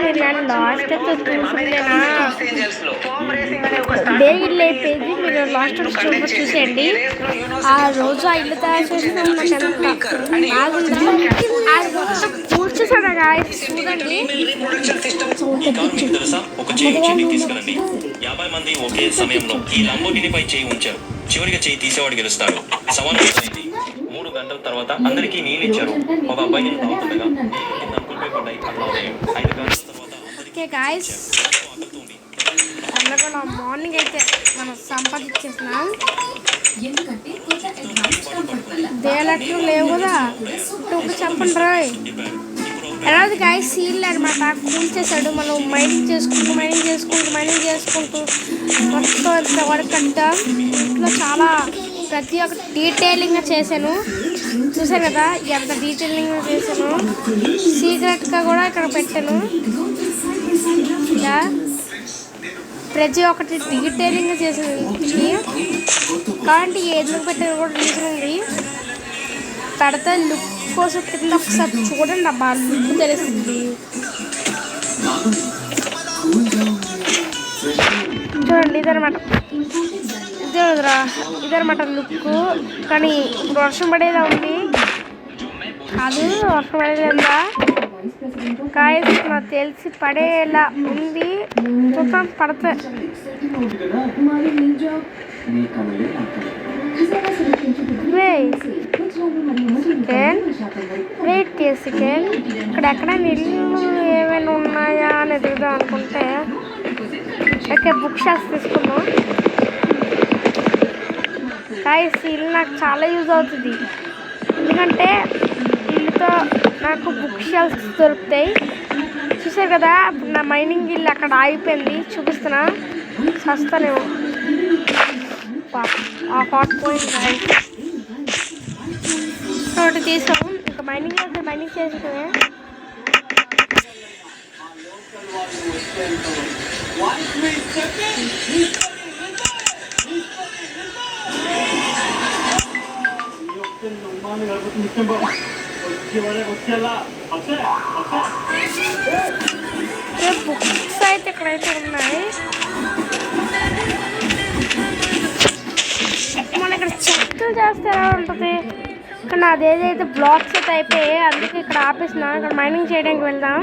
మీరు కానీ last చూసిందేనా daily page మీరు లాస్ట్ చూసేయండి. ఆ రోజు ఆ ఇల్లు తయారు చేసిన కూర్చోసాడు చూడండి. ఒక చెయ్యి తీసుకురండి. 50 మంది ఒకే సమయంలో ఈ లంబోటినిపై చేయి ఉంచారు. చివరిగా చేయి తీసేవాడు గెలుస్తాడు. సవాలు మొదలైంది. 3 గంటల తర్వాత అందరికీ నీళ్ళు ఇచ్చారు. ఒక అబ్బాయి నీళ్ళు తాగుతుండగా అంకుల్పై పడ్డాయి. 5 గంటల తర్వాత అందరూ మార్నింగ్ అయితే మనం సంపాదించేసినాం. దేలట్లు లేవు కదా చెప్పండి రాయ్. ఎలాది గాయ సీల్ అనమాట కూల్చేసాడు. మనం మైనింగ్ చేసుకుంటూ మొత్తం ఎంత వర్క్ అంతా ఇంట్లో చాలా ప్రతి ఒక్క డీటెయిలింగ్గా చేశాను. చూసాను కదా ఎంత డీటెయిలింగ్గా చేశాను. సీక్రెట్గా కూడా ఇక్కడ పెట్టాను. ప్రతి ఒక్కటి డీటెయిలింగ్గా చేశాను. కాబట్టి ఎందుకు పెట్టాను కూడా రీజన్ ఉంది. పెడితే లుక్ కోసం కింద ఒకసారి చూడండి అబ్బా, లుక్ తెలుస్తుంది. చూడండి ఇదనమాట లుక్. కానీ వర్షం పడేలా ఉంది కాదు, వర్షం పడేదా కాయస్ నాకు తెలిసి పడేలా ఉంది. చూద్దాం పడితే. Wait second. ఇక్కడెక్కడ నీళ్ళు ఏమైనా ఉన్నాయా అని ఎదుగుదాం అనుకుంటే ఓకే బుక్ షాప్స్ తీసుకున్నాం. గాయస్ ఇల్లు నాకు చాలా యూజ్ అవుతుంది. ఎందుకంటే ఇల్లుతో నాకు బుక్ షెల్ఫ్స్ దొరుకుతాయి. చూసారు కదా నా మైనింగ్ ఇల్లు అక్కడ ఆగిపోయింది. చూపిస్తున్నా వస్తానేమో. ఆ హాట్ పోయింది గాయస్. ఒకటి తీసాము. ఇంకా మైనింగ్ చేసుకునే బుక్స్ అయితే ఇక్కడైతే ఉన్నాయి. మన ఇక్కడ చెట్లు చేస్తే ఎలా ఉంటుంది. ఇక్కడ అదేదైతే బ్లాక్స్ అయితే అయిపోయాయి. అందుకే ఇక్కడ ఆపేసిన. ఇక్కడ మైనింగ్ చేయడానికి వెళ్దాం.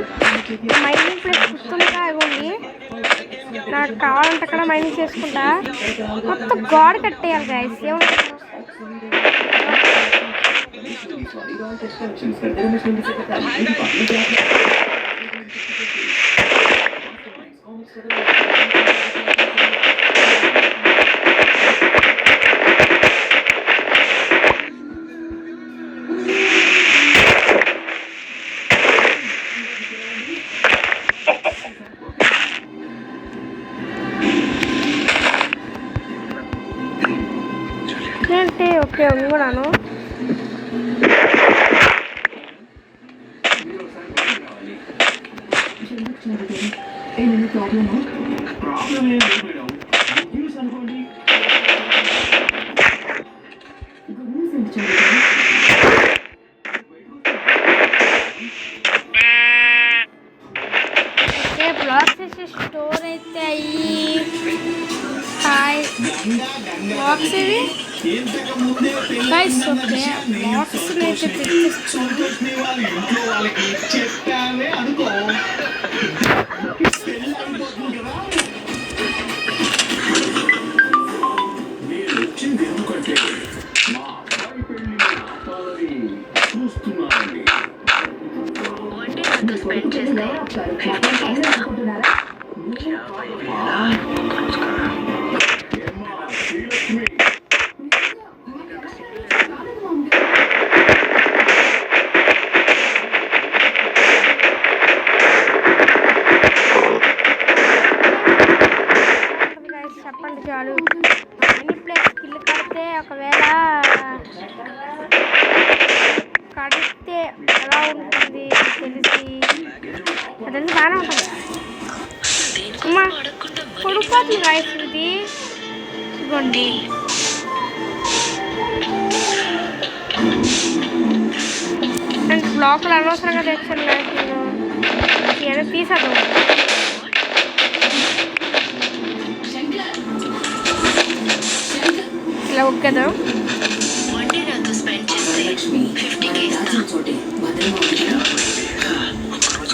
మైనింగ్ ప్లేస్ గుర్తుందిగా ఇవ్వండి. నాకు కావాలంటే అక్కడ మైనింగ్ చేసుకుంటా. మొత్తం గోడ కట్టేయాలి గాయస్. ఏమంటారు ఏంటి? ఓకే కూడాను బ్లాక్స్ వేసి స్టోర్ అయితే అయ్యి బాక్స్ ఇవి గైస్. ఓకే బాక్స్ అయితే తెచ్చిస్తాను. చెప్పండి చాలు. ఎనీ ప్లేస్ ఇల్లు కడితే ఒకవేళ కడితే ఎలా ఉంటుంది తెలిసి అదంతా బాగానే ఉంటుంది. అమ్మా పొడిపోతుంది గాయస్. ఇది ఇవ్వండి. బ్లాక్లు అనవసరంగా తెచ్చాను గాయస్. నేను ఇవన్నీ తీసేద్దాం. ఇలా ఒక్కేద్దాం.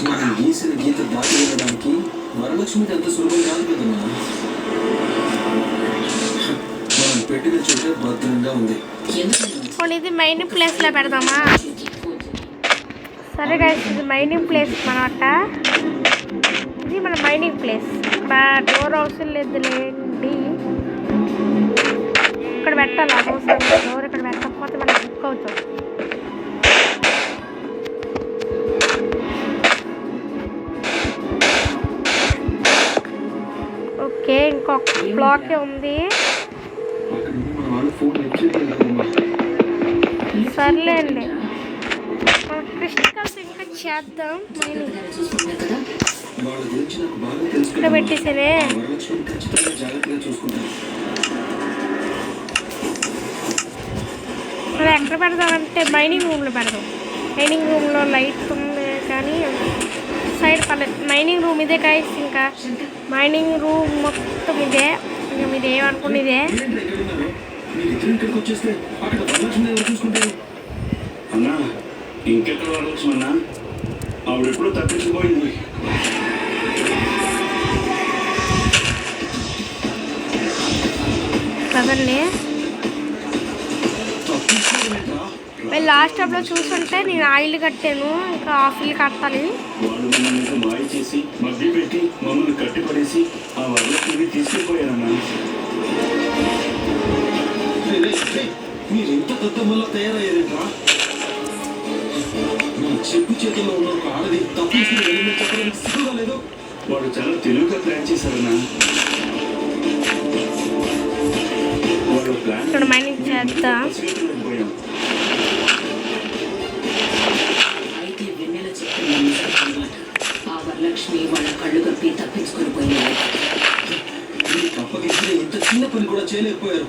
మనం గీసిన గీత దాటి వెళ్ళడానికి వరలక్ష్మికి అంత సులభం కాదు కదమ్మా. మనం పెట్టిన చోట భద్రంగా ఉంది. ఇది మైనింగ్ ప్లేస్లో పెడదామా? సరే గైస్, ఇది మైనింగ్ ప్లేస్ అనమాట. ఇది మన మైనింగ్ ప్లేస్. డోర్ అవసరం లేదులేండి, ఇక్కడ పెట్టాలి. అవసరం డోర్ ఇక్కడ పెట్టకపోతే మనం బుక్ అవుతాం. ఓకే, ఇంకొక బ్లాకే ఉంది. సర్లేండి, క్రిస్టల్స్ ఇంకా చేద్దాం. ఇక్కడ పెట్టేసేనే మనం ఎక్కడ పెడదామంటే మైనింగ్ రూమ్లో పెడదాం. మైనింగ్ రూమ్లో లైట్ ఉంది కానీ సైడ్ పర్లేదు. మైనింగ్ రూమ్ ఇదే గైస్, ఇంకా మైనింగ్ రూమ్ మొత్తం ఇదే. ఇంకా మీరు ఏమనుకుని ఇదే. అన్నా ఇంకెక్కడ వరలక్ష్మి అన్నా? ఆవిడ ఎప్పుడో తప్పించిపోయింది. కదండి, మేము లాస్ట్ స్టాప్లో చూసుంటే నేను ఆయిల్ కట్టాను, ఇంకా ఆఫీలు కట్టాలి. వాళ్ళు మమ్మల్ని మాయ చేసి మబ్బి పెట్టి మమ్మల్ని కట్టిపడేసి ఆ వరలక్ష్మిని తీసుకెళ్ళిపోయారన్నా. మీరెంత దత్తమల్లా తయారయ్యారేంట్రా? మీ చెప్పు చేతుల్లో ఉన్న ఒక ఆడది తప్పించుకుని వెళ్ళిన చెప్పడానికి సిగ్గుగా లేదు. వాడు చాలా తెలివిగా ప్లాన్ చేశారన్నా. వాడు ప్లాన్ ఇక్కడ మైనింగ్ చేద్దాం. అయితే వెన్నెల చెప్పిన ఆ వరలక్ష్మి వాళ్ళ కళ్ళు కప్పి తప్పించుకొని పోయింది. అప్పగించిన ఇంత చిన్న పని కూడా చేయలేకపోయారు.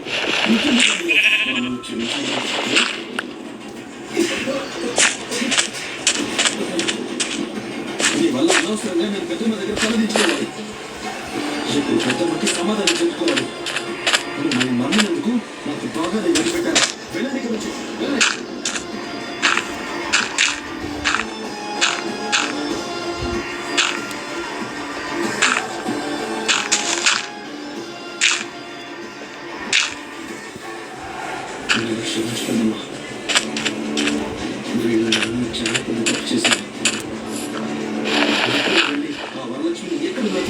మీ వల్ల అనవసరంగా నేను పెద్దమ్మ దగ్గర తలదించుకోవాలి. ఇప్పుడు పెద్దమ్మకి సమాధానం చెప్పుకోవాలి. నన్ను నమ్మినందుకు నాకు బాగా వదిలిపెట్టారు. వెళ్ళండి ఇక్కడ నుంచి, వెళ్ళండి. క్షమించుకోమ్మా, వీళ్ళు నన్ను చాలా పెద్ద తప్పు చేశాను. వెళ్ళి ఆ వరలక్ష్మిని ఎక్కడున్నా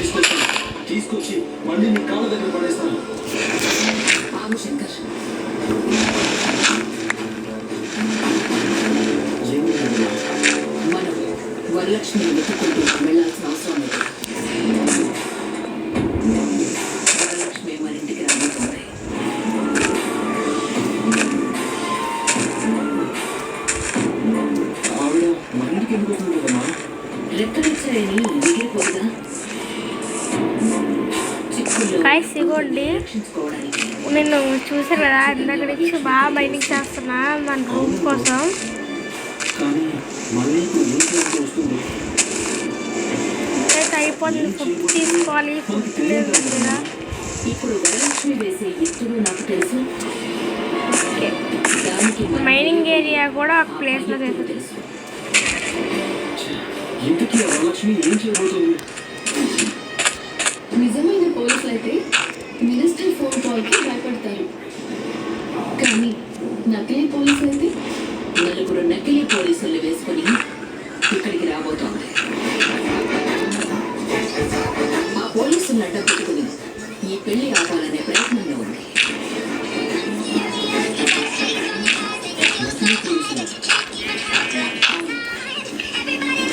తీసుకొచ్చి మళ్ళీ నీ కాళ్ళ దగ్గర పడేస్తాను. ఆగు శంకర్, మనం వరలక్ష్మిని వెతుక్కుంటూ వెళ్ళాల్సిన అవసరం లేదు. వరలక్ష్మి మన ఇంటికి రాబోతుంది. ఆవిడ మన ఇంటికి ఎందుకు వస్తుంది కదమ్మా? రెక్కలిచ్చాయని ఎగిరిపోతుందా? గైస్ ఇగోండి, రక్షించుకోవడానికి నేను చూసాను కదా ఇందాక నుంచి బాగా మైనింగ్ చేస్తున్నా మన రూమ్ కోసం. కానీ మళ్ళీ ఇప్పుడు ఏం చేయాల్సి వస్తుంది? అయితే అయిపోతుంది, ఫుడ్ తీసుకోవాలి. ఫుడ్ లేదు కదా. ఇప్పుడు వరలక్ష్మి వేసే ఎత్తులు నాకు తెలుసు. ఓకే, దానికి మైనింగ్ ఏరియా కూడా ఒక ప్లేస్లో చేస్తుంది. తెలుసు. ఇంతకీ ఆ వరలక్ష్మి ఏం చేయబోతుంది? నిజమైన పోలీసులు అయితే మినిస్టర్ ఫోన్ కాల్కి భయపడతారు, కానీ నకిలీ పోలీసులు అయితే నలుగురు నకిలీ పోలీసులు వేసుకొని ఇక్కడికి రాబోతోంది. ఆ పోలీసులను అడ్డం పెట్టుకుని ఈ పెళ్లి ఆపాలనే ప్రయత్నంలో ఉంది.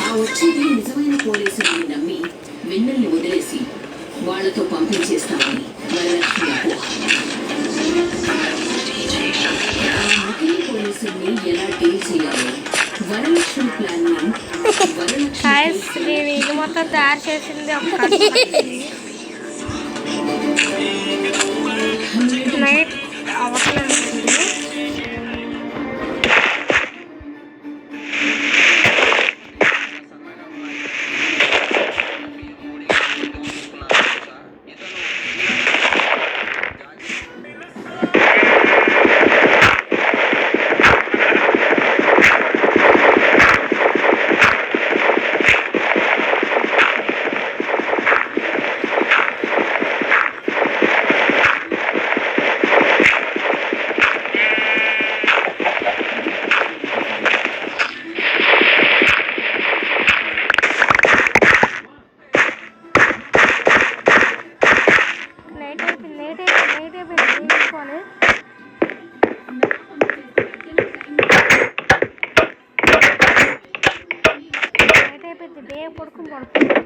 ఆ వచ్చేది నిజమైన పోలీసులని నమ్మి వెన్నెల్ని వదిలేసి వాళ్లతో పంపించేస్తామని వరలక్ష్మి అపోహ. ఆ నకిలీ పోలీసుల్ని ఎలా డీల్ చేయాలో వరలక్ష్మి ప్లాన్ గైస్ నేను ఇది మొత్తం తయారు చేసింది ఒక నైట్ అవట్లేదు.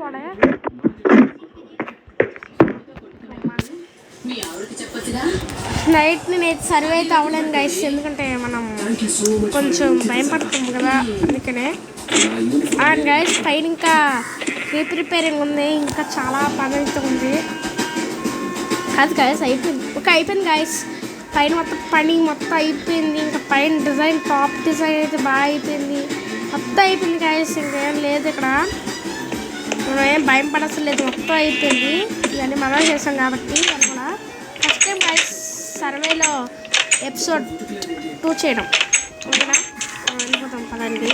పోడే మీ ఆవిడకి చెప్పొచ్చుగా. నైట్ నేను సర్వే అయితే అవ్వలేను గైస్, ఎందుకంటే మనం కొంచెం భయం పడుతుంది కదా అందుకనే. అండ్ గైస్ పైన ఇంకా ప్రిపేరింగ్ ఉంది, ఇంకా చాలా పని అయితే ఉంది. కాదు గైస్ అయిపోయింది గైస్, పైన మొత్తం పని మొత్తం అయిపోయింది. ఇంకా పైన డిజైన్ టాప్ డిజైన్ అయితే బాగా అయిపోయింది, మొత్తం అయిపోయింది గైస్. ఇంకేం లేదు ఇక్కడ, మనం ఏం భయం పడసలు లేదు, మొత్తం అయిపోయింది. ఇవన్నీ మనం చేసాం కాబట్టి అది కూడా ఫస్ట్ టైం గైస్ సర్వేలో ఎపిసోడ్ 2 చేయడం. ఓకేనా, వెళ్ళిపోతాం పదండి.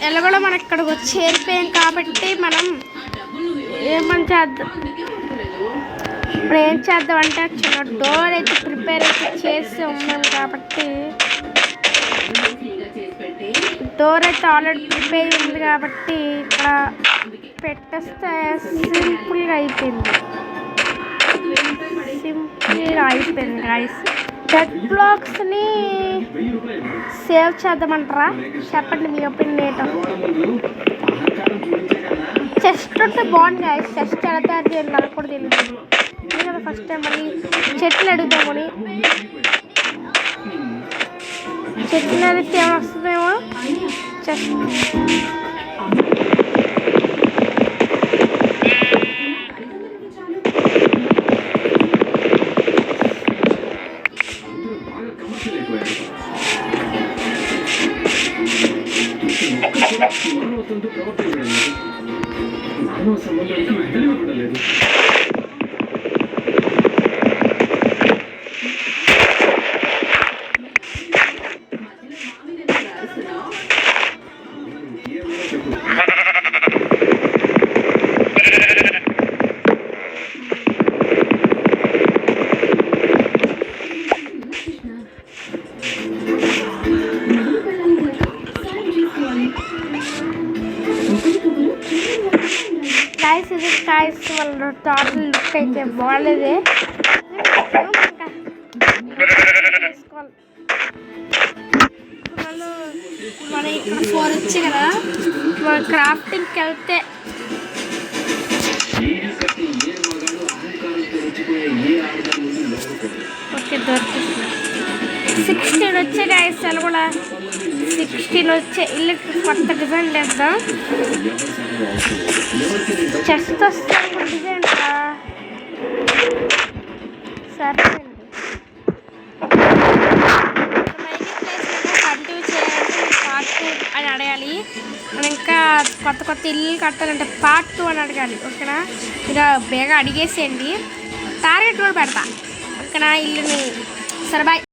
ఎలా కూడా మనం ఇక్కడికి వచ్చి చేరిపోయాం కాబట్టి మనం ఏమని చేద్దాం, ఇప్పుడు ఏం చేద్దాం అంటే చిన్న డోర్ అయితే ప్రిపేర్ అయితే చేసి ఉన్నాం కాబట్టి, డోర్ అయితే ఆల్రెడీ ప్రిపేర్ ఉంది కాబట్టి ఇక్కడ పెట్టేస్తే సింపుల్గా అయిపోయింది. గైస్ డెడ్ బ్లాక్స్ని సేవ్ చేద్దామంటారా, చెప్పండి మీ ఒపీనియన్ ఏంటో. చెస్ట్ ఉంటే బాగుంది గైస్, చెస్ట్ ఎలా తయారు చేయాలి నాకు కూడా తెలియదు కదా. ఫస్ట్ టైం మళ్ళీ చెట్లు అడుగుదామని, చెట్లు అడిగితే ఏమొస్తుందేమో. చెస్ట్ గైస్ ఇది గైస్ వాళ్ళ టోటల్ లుక్ అయితే బాగాలేదు. మనం ఇక్కడ 4 వచ్చి కదా, మన క్రాఫ్టింగ్కి వెళ్తే ఓకే దొరికింది. 16 వచ్చే గైస్, అలా కూడా 16 వచ్చే ఇల్లు కొత్త డిజైన్ వేద్దాం. చెస్ట్ వస్తే డిజైన్ సరే అండి. కంటిన్యూ చేయాలంటే పార్ట్ 2 అని అడగాలి, మనం ఇంకా కొత్త ఇల్లు కట్టాలంటే పార్ట్ 2 అని అడగాలి. ఓకేనా, ఇక బేగా అడిగేసేయండి, టార్గెట్ కూడా పెడతా. ఓకేనా, ఇల్లుని. సరే బాయ్.